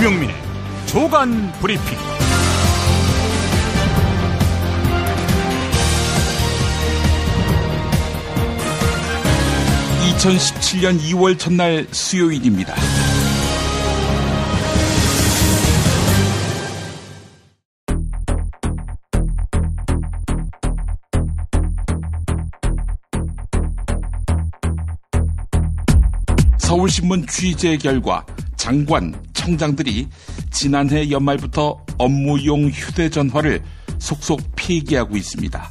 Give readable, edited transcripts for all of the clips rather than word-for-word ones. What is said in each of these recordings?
김용민의 조간 브리핑. 2017년 2월 첫날 수요일입니다. 서울신문 취재 결과 장관, 청장들이 지난해 연말부터 업무용 휴대전화를 속속 폐기하고 있습니다.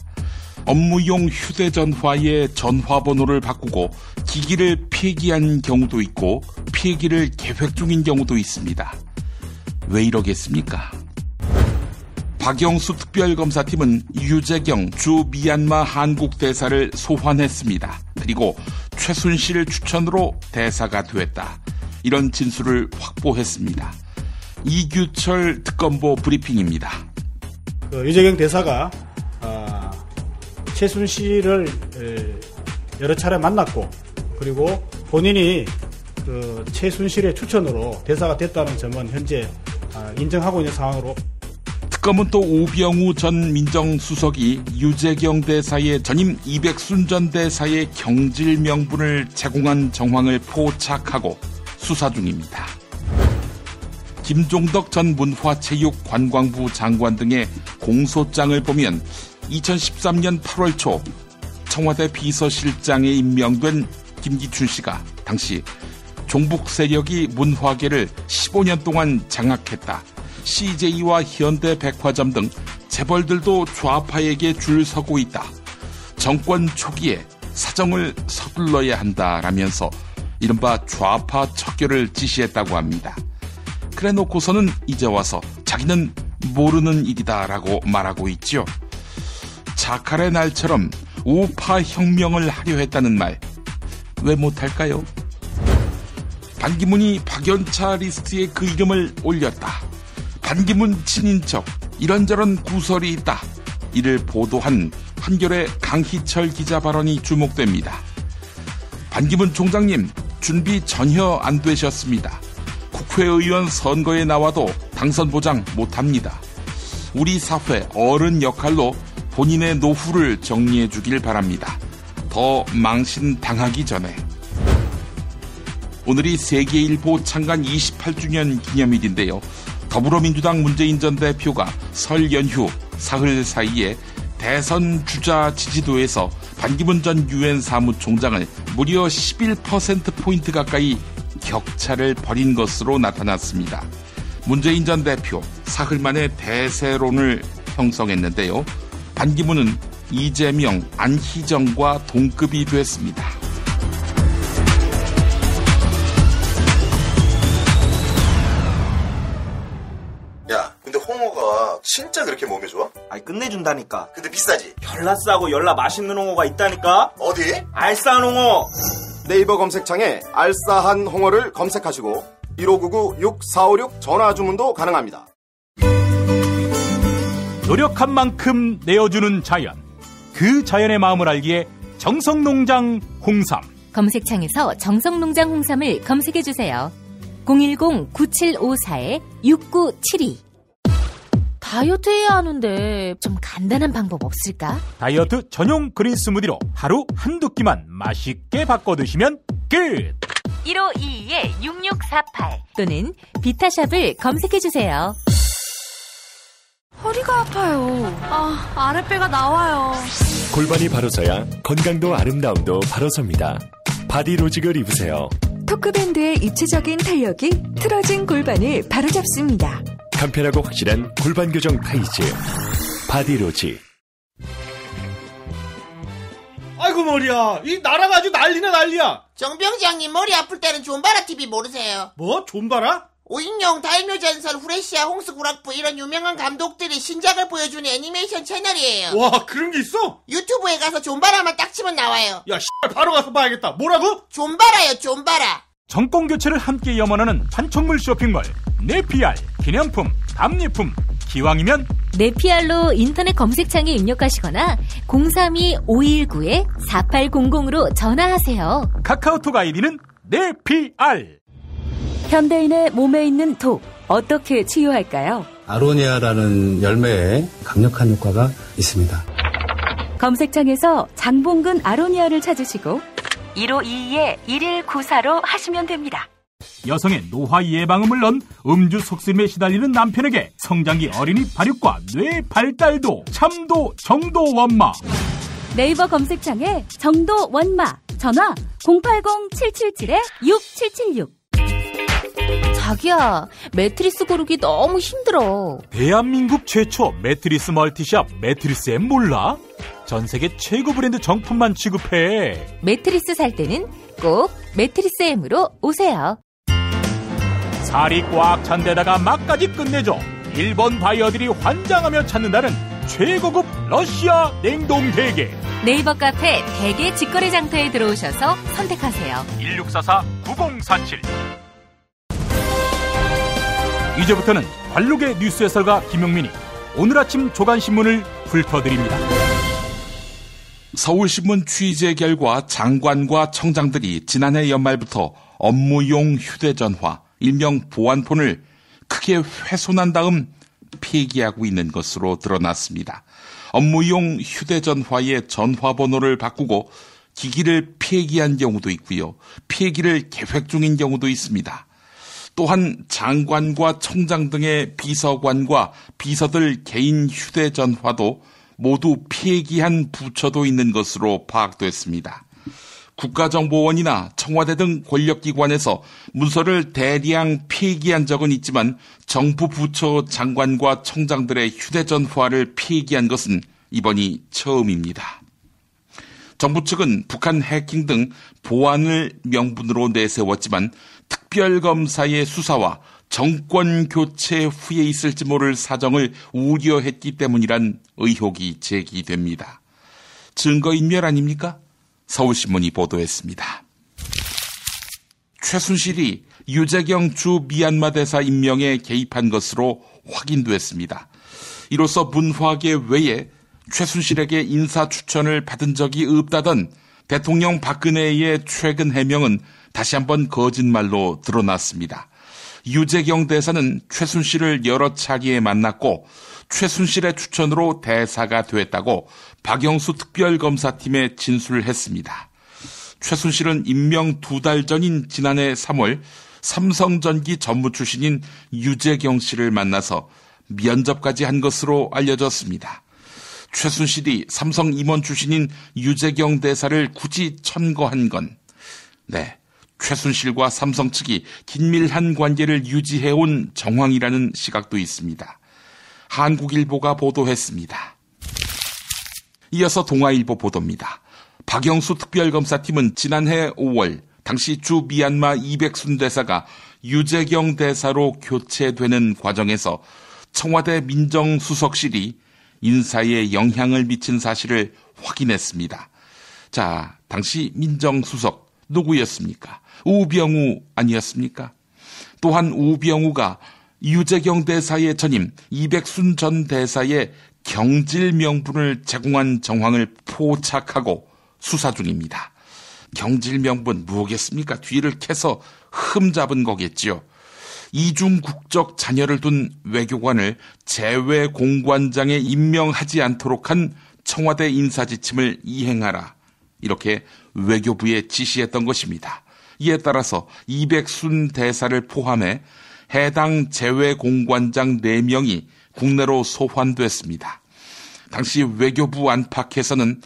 업무용 휴대전화의 전화번호를 바꾸고 기기를 폐기한 경우도 있고 폐기를 계획 중인 경우도 있습니다. 왜 이러겠습니까? 박영수 특별검사팀은 유재경 주 미얀마 한국대사를 소환했습니다. 그리고 최순실 추천으로 대사가 됐다. 이런 진술을 확보했습니다. 이규철 특검보 브리핑입니다. 유재경 대사가 최순실을 여러 차례 만났고 그리고 본인이 최순실의 추천으로 대사가 됐다는 점은 현재 인정하고 있는 상황으로. 특검은 또 오병우 전 민정수석이 유재경 대사의 전임 이백순 전 대사의 경질 명분을 제공한 정황을 포착하고 수사 중입니다. 김종덕 전 문화체육관광부 장관 등의 공소장을 보면 2013년 8월 초 청와대 비서실장에 임명된 김기춘 씨가 당시 종북 세력이 문화계를 15년 동안 장악했다. CJ와 현대백화점 등 재벌들도 좌파에게 줄 서고 있다. 정권 초기에 사정을 서둘러야 한다라면서 이른바 좌파 척결을 지시했다고 합니다. 그래 놓고서는 이제 와서 자기는 모르는 일이다라고 말하고 있죠. 자칼의 날처럼 우파 혁명을 하려 했다는 말 왜 못할까요? 반기문이 박연차 리스트에 그 이름을 올렸다. 반기문 친인척 이런저런 구설이 있다. 이를 보도한 한겨레 강희철 기자 발언이 주목됩니다. 반기문 총장님 준비 전혀 안 되셨습니다. 국회의원 선거에 나와도 당선 보장 못합니다. 우리 사회 어른 역할로 본인의 노후를 정리해 주길 바랍니다. 더 망신당하기 전에. 오늘이 세계일보 창간 28주년 기념일인데요. 더불어민주당 문재인 전 대표가 설 연휴 사흘 사이에 대선 주자 지지도에서 반기문 전 유엔 사무총장을 무려 11%포인트 가까이 격차를 벌인 것으로 나타났습니다. 문재인 전 대표 사흘 만에 대세론을 형성했는데요. 반기문은 이재명, 안희정과 동급이 됐습니다. 야, 근데 홍어가 진짜 그렇게 몸에 좋아? 아니 끝내준다니까. 근데 비싸지? 별나 싸고 열나 맛있는 홍어가 있다니까. 어디? 알싸한 홍어. 네이버 검색창에 알싸한 홍어를 검색하시고 1599-6456 전화 주문도 가능합니다. 노력한 만큼 내어주는 자연. 그 자연의 마음을 알기에 정성농장 홍삼. 검색창에서 정성농장 홍삼을 검색해주세요. 010-9754-6972. 다이어트 해야 하는데 좀 간단한 방법 없을까? 다이어트 전용 그린 스무디로 하루 한두 끼만 맛있게 바꿔 드시면 끝! 1522-6648 또는 비타샵을 검색해주세요. 허리가 아파요. 아랫배가 나와요. 골반이 바로서야 건강도 아름다움도 바로섭니다. 바디로직을 입으세요. 토크밴드의 입체적인 탄력이 틀어진 골반을 바로잡습니다. 간편하고 확실한 골반 교정 타이즈 바디로직. 아이고 머리야. 이 나라가 아주 난리네 난리야. 정병장님 머리 아플 때는 존바라 TV 모르세요? 뭐? 존바라? 오인용, 다이노전설, 후레시아, 홍수구락부 이런 유명한 감독들이 신작을 보여주는 애니메이션 채널이에요. 와, 그런 게 있어? 유튜브에 가서 존바라만 딱 치면 나와요. 야, 바로 가서 봐야겠다. 뭐라고? 존바라요, 존바라. 정권교체를 함께 염원하는 판촉물 쇼핑몰 네피알. 기념품, 답례품, 기왕이면 네피알로 인터넷 검색창에 입력하시거나 032-519-4800으로 전화하세요. 카카오톡 아이디는 네피알. 현대인의 몸에 있는 독, 어떻게 치유할까요? 아로니아라는 열매에 강력한 효과가 있습니다. 검색창에서 장봉근 아로니아를 찾으시고 1522-1194로 하시면 됩니다. 여성의 노화 예방을 물론 음주 속쓰림에 시달리는 남편에게 성장기 어린이 발육과 뇌 발달도 참도 정도 원마. 네이버 검색창에 정도 원마, 전화 080-777-6776. 자기야, 매트리스 고르기 너무 힘들어. 대한민국 최초 매트리스 멀티샵 매트리스엠 몰라? 전 세계 최고 브랜드 정품만 취급해. 매트리스 살 때는 꼭 매트리스 M으로 오세요. 살이 꽉 찬 데다가 맛까지 끝내줘. 일본 바이어들이 환장하며 찾는다는 최고급 러시아 냉동 대게. 네이버 카페 대게 직거래 장터에 들어오셔서 선택하세요. 1644-9047. 이제부터는 관록의 뉴스 해설가 김용민이 오늘 아침 조간신문을 훑어드립니다. 서울신문 취재 결과 장관과 청장들이 지난해 연말부터 업무용 휴대전화, 일명 보안폰을 크게 훼손한 다음 폐기하고 있는 것으로 드러났습니다. 업무용 휴대전화의 전화번호를 바꾸고 기기를 폐기한 경우도 있고요. 폐기를 계획 중인 경우도 있습니다. 또한 장관과 청장 등의 비서관과 비서들 개인 휴대전화도 모두 폐기한 부처도 있는 것으로 파악됐습니다. 국가정보원이나 청와대 등 권력기관에서 문서를 대량 폐기한 적은 있지만 정부 부처 장관과 청장들의 휴대전화를 폐기한 것은 이번이 처음입니다. 정부 측은 북한 해킹 등 보안을 명분으로 내세웠지만 특별검사의 수사와 정권 교체 후에 있을지 모를 사정을 우려했기 때문이란 의혹이 제기됩니다. 증거인멸 아닙니까? 서울신문이 보도했습니다. 최순실이 유재경 주 미얀마 대사 임명에 개입한 것으로 확인됐습니다. 이로써 문화계 외에 최순실에게 인사 추천을 받은 적이 없다던 대통령 박근혜의 최근 해명은 다시 한번 거짓말로 드러났습니다. 유재경 대사는 최순실을 여러 차례에 만났고 최순실의 추천으로 대사가 됐다고 박영수 특별검사팀에 진술을 했습니다. 최순실은 임명 2달 전인 지난해 3월 삼성전기 전무 출신인 유재경 씨를 만나서 면접까지 한 것으로 알려졌습니다. 최순실이 삼성 임원 출신인 유재경 대사를 굳이 천거한 건 최순실과 삼성 측이 긴밀한 관계를 유지해온 정황이라는 시각도 있습니다. 한국일보가 보도했습니다. 이어서 동아일보 보도입니다. 박영수 특별검사팀은 지난해 5월 당시 주 미얀마 이백순 대사가 유재경 대사로 교체되는 과정에서 청와대 민정수석실이 인사에 영향을 미친 사실을 확인했습니다. 자, 당시 민정수석 누구였습니까? 우병우 아니었습니까? 또한 우병우가 유재경 대사의 전임 이백순 전 대사의 경질 명분을 제공한 정황을 포착하고 수사 중입니다. 경질 명분 뭐겠습니까? 뒤를 캐서 흠잡은 거겠죠. 이중 국적 자녀를 둔 외교관을 재외 공관장에 임명하지 않도록 한 청와대 인사지침을 이행하라. 이렇게 외교부에 지시했던 것입니다. 이에 따라서 이백순 대사를 포함해 해당 재외 공관장 4명이 국내로 소환됐습니다. 당시 외교부 안팎에서는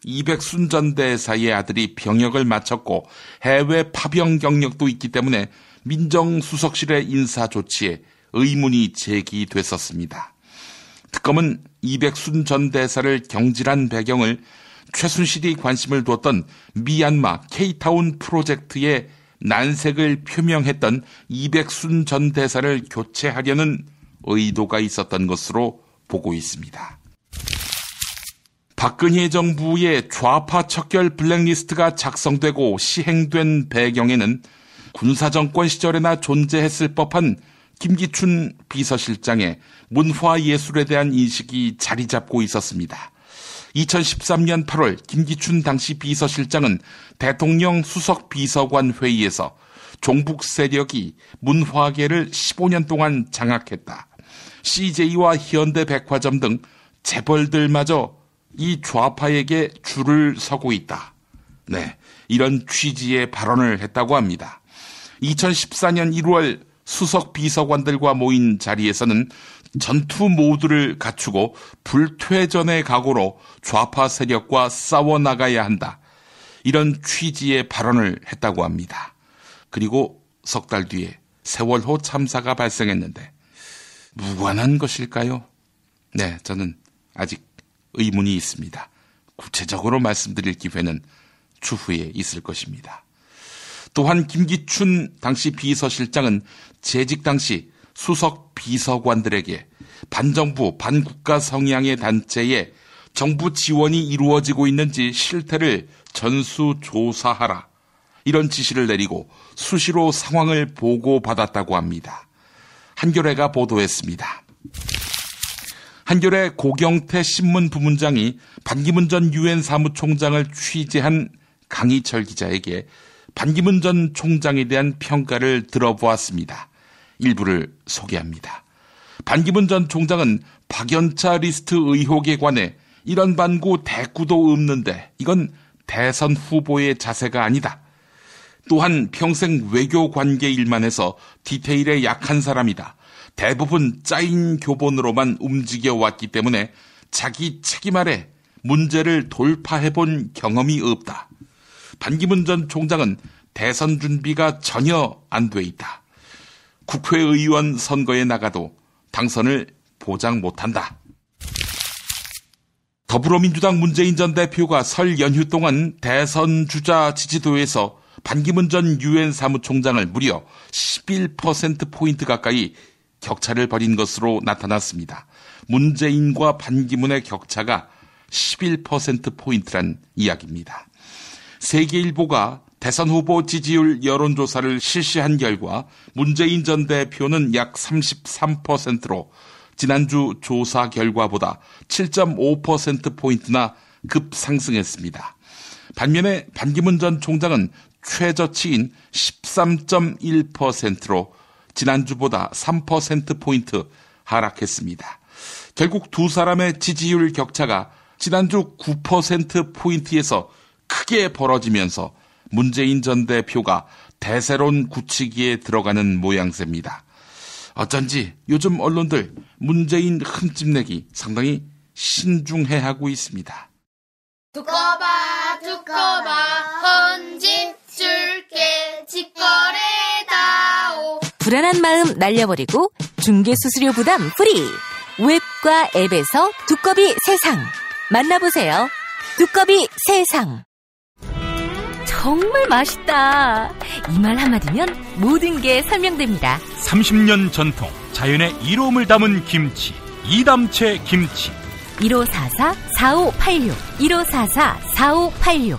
이백순 전 대사의 아들이 병역을 마쳤고 해외 파병 경력도 있기 때문에 민정수석실의 인사 조치에 의문이 제기됐었습니다. 특검은 이백순 전 대사를 경질한 배경을 최순실이 관심을 두었던 미얀마 K타운 프로젝트에 난색을 표명했던 이백순 전 대사를 교체하려는 의도가 있었던 것으로 보고 있습니다. 박근혜 정부의 좌파 척결 블랙리스트가 작성되고 시행된 배경에는 군사정권 시절에나 존재했을 법한 김기춘 비서실장의 문화예술에 대한 인식이 자리 잡고 있었습니다. 2013년 8월 김기춘 당시 비서실장은 대통령 수석비서관 회의에서 종북 세력이 문화계를 15년 동안 장악했다. CJ와 현대백화점 등 재벌들마저 이 좌파에게 줄을 서고 있다. 네, 이런 취지의 발언을 했다고 합니다. 2014년 1월 수석 비서관들과 모인 자리에서는 전투 모드를 갖추고 불퇴전의 각오로 좌파 세력과 싸워나가야 한다. 이런 취지의 발언을 했다고 합니다. 그리고 석 달 뒤에 세월호 참사가 발생했는데 무관한 것일까요? 네, 저는 아직 의문이 있습니다. 구체적으로 말씀드릴 기회는 추후에 있을 것입니다. 또한 김기춘 당시 비서실장은 재직 당시 수석 비서관들에게 반정부, 반국가 성향의 단체에 정부 지원이 이루어지고 있는지 실태를 전수조사하라. 이런 지시를 내리고 수시로 상황을 보고받았다고 합니다. 한겨레가 보도했습니다. 한겨레 고경태 신문부문장이 반기문 전 유엔 사무총장을 취재한 강희철 기자에게 반기문 전 총장에 대한 평가를 들어보았습니다. 일부를 소개합니다. 반기문 전 총장은 박연차 리스트 의혹에 관해 이런 반구 대꾸도 없는데 이건 대선 후보의 자세가 아니다. 또한 평생 외교 관계 일만 해서 디테일에 약한 사람이다. 대부분 짜인 교본으로만 움직여왔기 때문에 자기 책임 아래 문제를 돌파해본 경험이 없다. 반기문 전 총장은 대선 준비가 전혀 안 돼 있다. 국회의원 선거에 나가도 당선을 보장 못한다. 더불어민주당 문재인 전 대표가 설 연휴 동안 대선 주자 지지도에서 반기문 전 유엔 사무총장을 무려 11%포인트 가까이 격차를 벌인 것으로 나타났습니다. 문재인과 반기문의 격차가 11%포인트란 이야기입니다. 세계일보가 대선 후보 지지율 여론조사를 실시한 결과 문재인 전 대표는 약 33%로 지난주 조사 결과보다 7.5%포인트나 급상승했습니다. 반면에 반기문 전 총장은 최저치인 13.1%로 지난주보다 3%포인트 하락했습니다. 결국 두 사람의 지지율 격차가 지난주 9%포인트에서 크게 벌어지면서 문재인 전 대표가 대세론 굳히기에 들어가는 모양새입니다. 어쩐지 요즘 언론들 문재인 흠집내기 상당히 신중해하고 있습니다. 두꺼봐 헌집 줄게 직거래다오. 불안한 마음 날려버리고 중개수수료 부담 프리. 웹과 앱에서 두꺼비 세상 만나보세요. 두꺼비 세상. 정말 맛있다. 이 말 한마디면 모든 게 설명됩니다. 30년 전통 자연의 이로움을 담은 김치 이담채 김치. 1544-4586 1544-4586.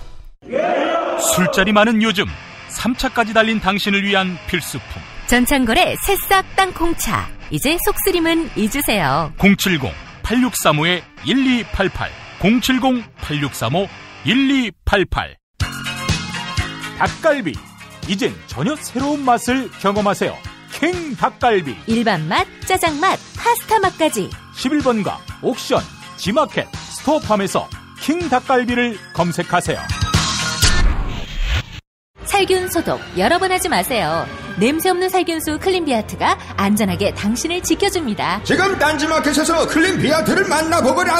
술자리 많은 요즘 3차까지 달린 당신을 위한 필수품 전창걸의 새싹 땅콩차. 이제 속쓰림은 잊으세요. 070-8635-1288 070-8635-1288. 닭갈비 이젠 전혀 새로운 맛을 경험하세요. 킹 닭갈비. 일반 맛, 짜장 맛, 파스타 맛까지. 11번가 옥션, 지마켓, 스토어팜에서 킹 닭갈비를 검색하세요. 살균 소독 여러 번 하지 마세요. 냄새 없는 살균수 클린비아트가 안전하게 당신을 지켜줍니다. 지금 딴지마켓에서 클린비아트를 만나보거라.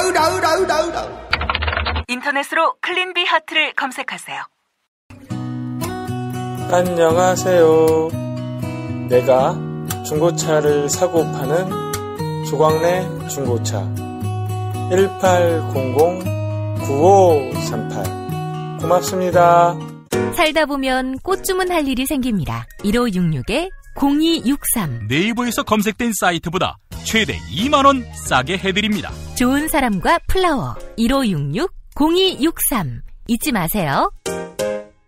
인터넷으로 클린비아트를 검색하세요. 안녕하세요. 내가 중고차를 사고 파는 조광래 중고차 1800-9538 고맙습니다. 살다 보면 꽃 주문할 일이 생깁니다. 1566-0263 네이버에서 검색된 사이트보다 최대 2만원 싸게 해드립니다. 좋은 사람과 플라워 1566-0263 잊지 마세요.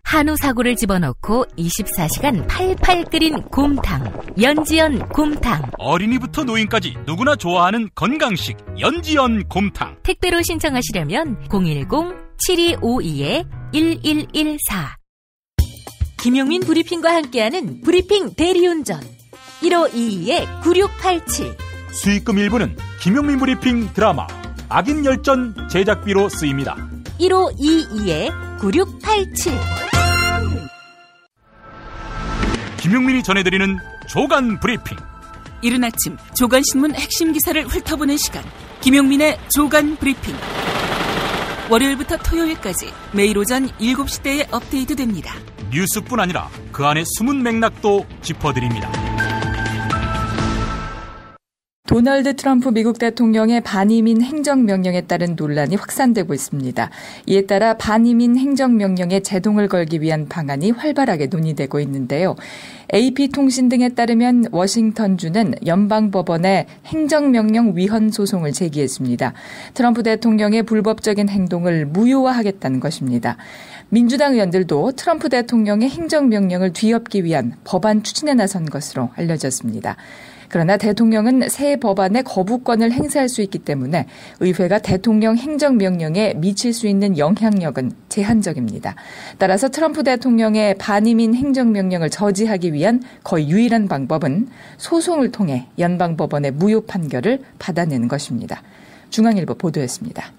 한우 사고를 집어넣고 24시간 팔팔 끓인 곰탕 연지연 곰탕. 어린이부터 노인까지 누구나 좋아하는 건강식 연지연 곰탕. 택배로 신청하시려면 010-7252-1114 김용민 브리핑과 함께하는 브리핑 대리운전 1522-9687. 수익금 일부는 김용민 브리핑 드라마 악인 열전 제작비로 쓰입니다. 1522-9687. 김용민이 전해드리는 조간 브리핑. 이른 아침 조간신문 핵심 기사를 훑어보는 시간, 김용민의 조간 브리핑. 월요일부터 토요일까지 매일 오전 7시대에 업데이트됩니다. 뉴스뿐 아니라 그 안에 숨은 맥락도 짚어드립니다. 도널드 트럼프 미국 대통령의 반이민 행정명령에 따른 논란이 확산되고 있습니다. 이에 따라 반이민 행정명령에 제동을 걸기 위한 방안이 활발하게 논의되고 있는데요. AP통신 등에 따르면 워싱턴주는 연방법원에 행정명령 위헌 소송을 제기했습니다. 트럼프 대통령의 불법적인 행동을 무효화하겠다는 것입니다. 민주당 의원들도 트럼프 대통령의 행정명령을 뒤엎기 위한 법안 추진에 나선 것으로 알려졌습니다. 그러나 대통령은 새 법안의 거부권을 행사할 수 있기 때문에 의회가 대통령 행정명령에 미칠 수 있는 영향력은 제한적입니다. 따라서 트럼프 대통령의 반이민 행정명령을 저지하기 위한 거의 유일한 방법은 소송을 통해 연방법원의 무효 판결을 받아내는 것입니다. 중앙일보 보도였습니다.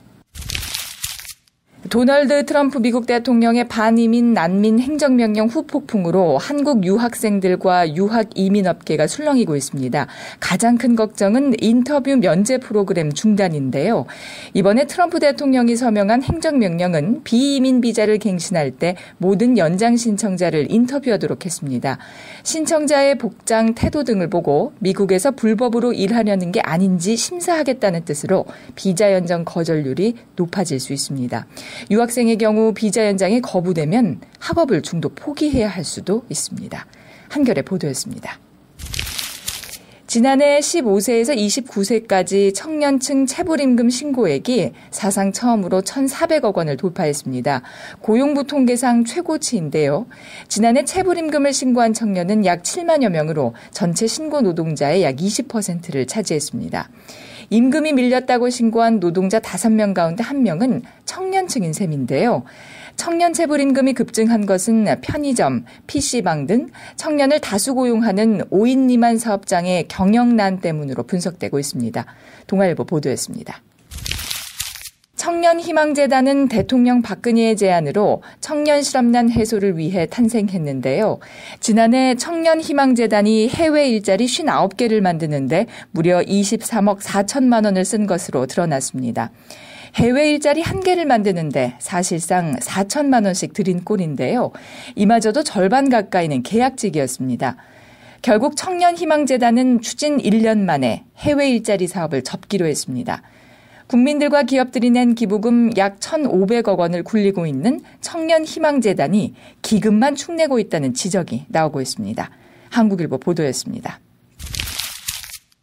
도널드 트럼프 미국 대통령의 반이민 난민 행정명령 후폭풍으로 한국 유학생들과 유학 이민업계가 술렁이고 있습니다. 가장 큰 걱정은 인터뷰 면제 프로그램 중단인데요. 이번에 트럼프 대통령이 서명한 행정명령은 비이민 비자를 갱신할 때 모든 연장 신청자를 인터뷰하도록 했습니다. 신청자의 복장, 태도 등을 보고 미국에서 불법으로 일하려는 게 아닌지 심사하겠다는 뜻으로 비자 연장 거절률이 높아질 수 있습니다. 유학생의 경우 비자 연장이 거부되면 학업을 중도 포기해야 할 수도 있습니다. 한겨레 보도였습니다. 지난해 15세에서 29세까지 청년층 체불임금 신고액이 사상 처음으로 1,400억 원을 돌파했습니다. 고용부 통계상 최고치인데요. 지난해 체불임금을 신고한 청년은 약 7만여 명으로 전체 신고 노동자의 약 20%를 차지했습니다. 임금이 밀렸다고 신고한 노동자 5명 가운데 1명은 청년층인 셈인데요. 청년 체불임금이 급증한 것은 편의점, PC방 등 청년을 다수 고용하는 5인 미만 사업장의 경영난 때문으로 분석되고 있습니다. 동아일보 보도였습니다. 청년희망재단은 대통령 박근혜의 제안으로 청년 실업난 해소를 위해 탄생했는데요. 지난해 청년희망재단이 해외 일자리 59개를 만드는데 무려 23억 4천만 원을 쓴 것으로 드러났습니다. 해외 일자리 1개를 만드는데 사실상 4천만 원씩 들인 꼴인데요. 이마저도 절반 가까이는 계약직이었습니다. 결국 청년희망재단은 추진 1년 만에 해외 일자리 사업을 접기로 했습니다. 국민들과 기업들이 낸 기부금 약 1,500억 원을 굴리고 있는 청년희망재단이 기금만 축내고 있다는 지적이 나오고 있습니다. 한국일보 보도였습니다.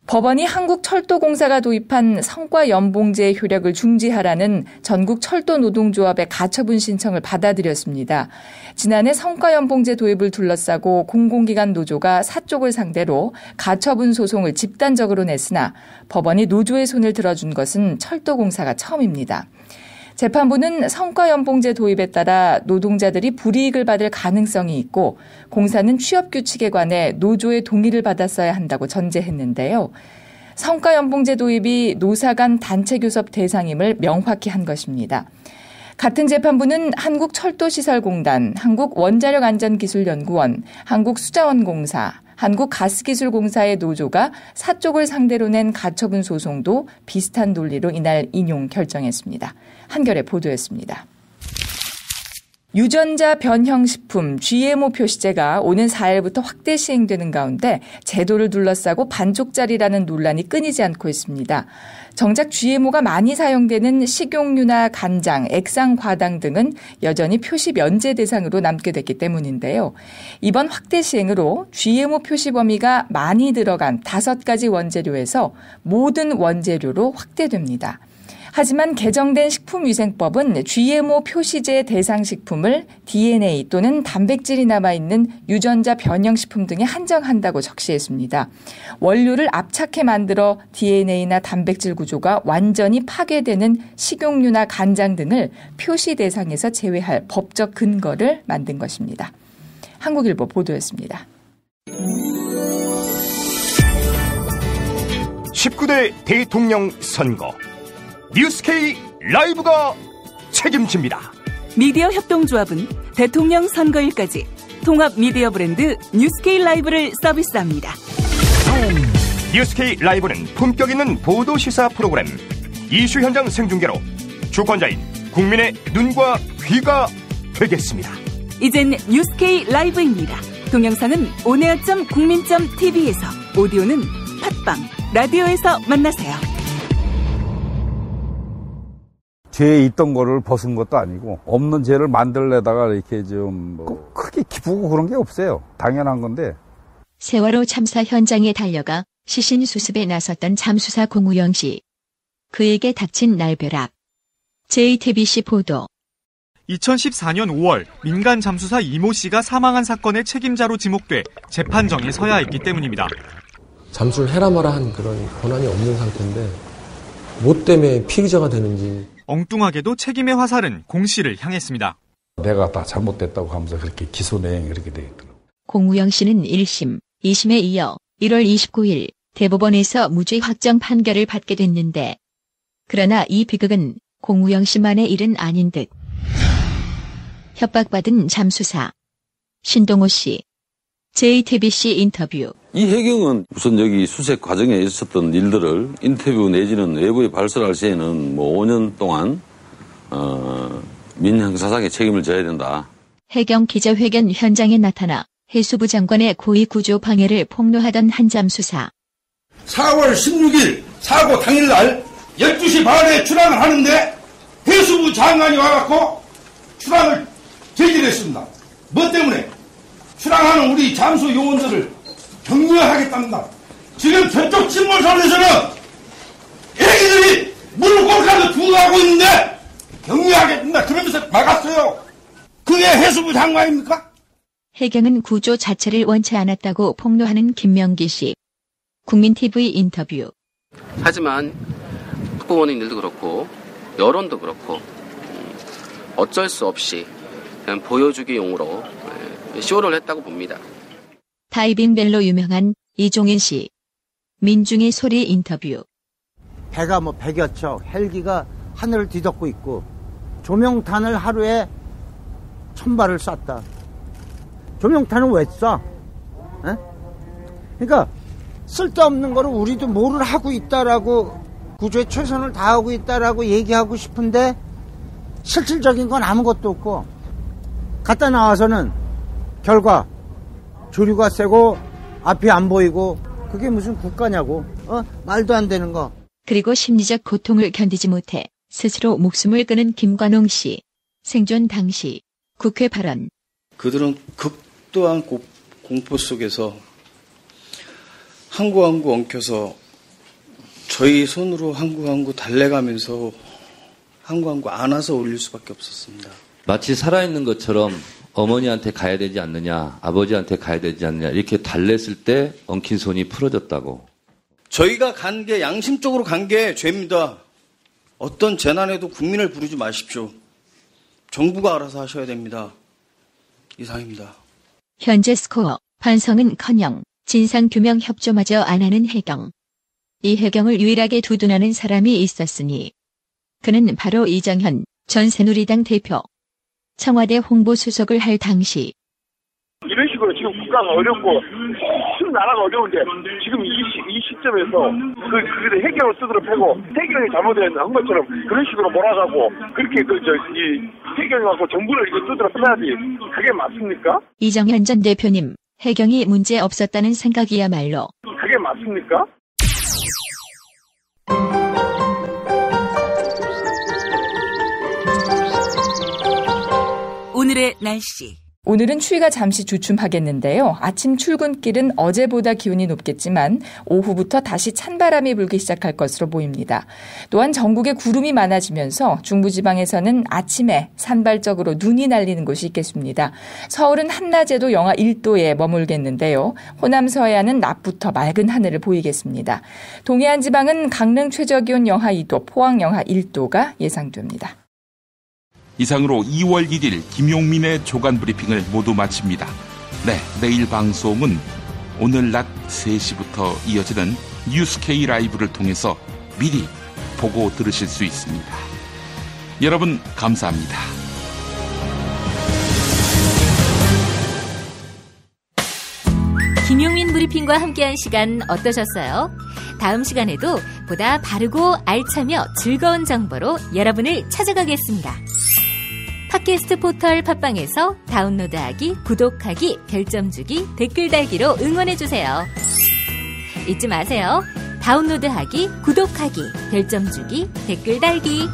법원이 한국철도공사가 도입한 성과연봉제 효력을 중지하라는 전국철도노동조합의 가처분 신청을 받아들였습니다. 지난해 성과연봉제 도입을 둘러싸고 공공기관 노조가 사쪽을 상대로 가처분 소송을 집단적으로 냈으나 법원이 노조의 손을 들어준 것은 철도공사가 처음입니다. 재판부는 성과연봉제 도입에 따라 노동자들이 불이익을 받을 가능성이 있고 공사는 취업규칙에 관해 노조의 동의를 받았어야 한다고 전제했는데요. 성과연봉제 도입이 노사 간 단체교섭 대상임을 명확히 한 것입니다. 같은 재판부는 한국철도시설공단, 한국원자력안전기술연구원, 한국수자원공사, 한국가스기술공사의 노조가 사쪽을 상대로 낸 가처분 소송도 비슷한 논리로 이날 인용 결정했습니다. 한겨레 보도였습니다. 유전자 변형식품 GMO 표시제가 오는 4일부터 확대 시행되는 가운데 제도를 둘러싸고 반쪽짜리라는 논란이 끊이지 않고 있습니다. 정작 GMO가 많이 사용되는 식용유나 간장, 액상과당 등은 여전히 표시 면제 대상으로 남게 됐기 때문인데요. 이번 확대 시행으로 GMO 표시 범위가 많이 들어간 5가지 원재료에서 모든 원재료로 확대됩니다. 하지만 개정된 식품위생법은 GMO 표시제 대상 식품을 DNA 또는 단백질이 남아있는 유전자 변형식품 등에 한정한다고 적시했습니다. 원료를 압착해 만들어 DNA나 단백질 구조가 완전히 파괴되는 식용유나 간장 등을 표시 대상에서 제외할 법적 근거를 만든 것입니다. 한국일보 보도였습니다. 19대 대통령 선거 뉴스K 라이브가 책임집니다. 미디어 협동조합은 대통령 선거일까지 통합 미디어 브랜드 뉴스K 라이브를 서비스합니다. 뉴스K 라이브는 품격 있는 보도 시사 프로그램, 이슈 현장 생중계로 주권자인 국민의 눈과 귀가 되겠습니다. 이젠 뉴스K 라이브입니다. 동영상은 온에어.국민.tv에서, 오디오는 팟빵, 라디오에서 만나세요. 죄에 있던 거를 벗은 것도 아니고 없는 죄를 만들려다가 이렇게 좀 크게 기쁘고 그런 게 없어요. 당연한 건데. 세월호 참사 현장에 달려가 시신 수습에 나섰던 잠수사 공우영 씨. 그에게 닥친 날벼락. JTBC 보도. 2014년 5월 민간 잠수사 이모 씨가 사망한 사건의 책임자로 지목돼 재판정에 서야 했기 때문입니다. 잠수를 해라 마라 한 그런 권한이 없는 상태인데 뭐 때문에 피의자가 되는지. 엉뚱하게도 책임의 화살은 공 씨를 향했습니다. 내가 다 잘못됐다고 하면서 그렇게 기소 내용이 그렇게 되겠더라고요. 공우영 씨는 1심, 2심에 이어 1월 29일 대법원에서 무죄 확정 판결을 받게 됐는데, 그러나 이 비극은 공우영 씨만의 일은 아닌 듯. 협박받은 잠수사 신동호 씨. JTBC 인터뷰. 이 해경은 우선 여기 수색 과정에 있었던 일들을 인터뷰 내지는 외부에 발설할 시에는 5년 동안 민형사상의 책임을 져야 된다. 해경 기자회견 현장에 나타나 해수부 장관의 고의 구조 방해를 폭로하던 한 잠수사. 4월 16일 사고 당일날 12시 반에 출항을 하는데 해수부 장관이 와갖고 출항을 제지했습니다. 뭐 때문에? 출항하는 우리 잠수 요원들을 격려하겠답니다. 지금 저쪽 침몰선에서는 애기들이 물을 꼴까지 두고 가고 있는데 격려하겠습니다. 그러면서 막았어요. 그게 해수부 장관입니까? 해경은 구조 자체를 원치 않았다고 폭로하는 김명기 씨. 국민TV 인터뷰. 하지만 특보원인들도 그렇고 여론도 그렇고 어쩔 수 없이 그냥 보여주기 용으로 쇼를 했다고 봅니다. 다이빙벨로 유명한 이종인 씨. 민중의 소리 인터뷰. 배가 100여 척, 헬기가 하늘을 뒤덮고 있고 조명탄을 하루에 1000발을 쐈다. 조명탄은 왜 쏴? 에? 그러니까 쓸데없는 거를 우리도 뭐를 하고 있다라고, 구조에 최선을 다하고 있다라고 얘기하고 싶은데 실질적인 건 아무것도 없고, 갔다 나와서는 결과 조류가 세고 앞이 안 보이고, 그게 무슨 국가냐고. 말도 안 되는 거. 그리고 심리적 고통을 견디지 못해 스스로 목숨을 끊은 김관홍 씨. 생존 당시 국회 발언. 그들은 극도한 공포 속에서 한 구 한 구 엉켜서 저희 손으로 한 구 한 구 달래가면서 한 구 한 구 안아서 올릴 수밖에 없었습니다. 마치 살아있는 것처럼 어머니한테 가야 되지 않느냐, 아버지한테 가야 되지 않느냐, 이렇게 달랬을 때 엉킨 손이 풀어졌다고. 저희가 간 게, 양심적으로 간 게 죄입니다. 어떤 재난에도 국민을 부르지 마십시오. 정부가 알아서 하셔야 됩니다. 이상입니다. 현재 스코어 반성은커녕 진상규명 협조마저 안 하는 해경. 이 해경을 유일하게 두둔하는 사람이 있었으니 그는 바로 이정현 전 새누리당 대표. 청와대 홍보수석을 할 당시. 이런 식으로 지금 국가가 어렵고 나라가 어려운데 지금 이 시점에서 그래도 해경을 쓰도록 하고 해경이 잘못한 것처럼 그런 식으로 몰아가고 그렇게 이 해경하고 정부를 이거 쓰도록 해야지. 그게 맞습니까? 이정현 전 대표님, 해경이 문제 없었다는 생각이야말로. 그게 맞습니까? 오늘의 날씨. 오늘은 추위가 잠시 주춤하겠는데요. 아침 출근길은 어제보다 기온이 높겠지만 오후부터 다시 찬바람이 불기 시작할 것으로 보입니다. 또한 전국에 구름이 많아지면서 중부지방에서는 아침에 산발적으로 눈이 날리는 곳이 있겠습니다. 서울은 한낮에도 영하 1도에 머물겠는데요. 호남 서해안은 낮부터 맑은 하늘을 보이겠습니다. 동해안 지방은 강릉 최저기온 영하 2도, 포항 영하 1도가 예상됩니다. 이상으로 2월 1일 김용민의 조간 브리핑을 모두 마칩니다. 네, 내일 방송은 오늘 낮 3시부터 이어지는 뉴스K 라이브를 통해서 미리 보고 들으실 수 있습니다. 여러분 감사합니다. 김용민 브리핑과 함께한 시간 어떠셨어요? 다음 시간에도 보다 바르고 알차며 즐거운 정보로 여러분을 찾아가겠습니다. 팟캐스트 포털 팟빵에서 다운로드하기, 구독하기, 별점 주기, 댓글 달기로 응원해주세요. 잊지 마세요. 다운로드하기, 구독하기, 별점 주기, 댓글 달기.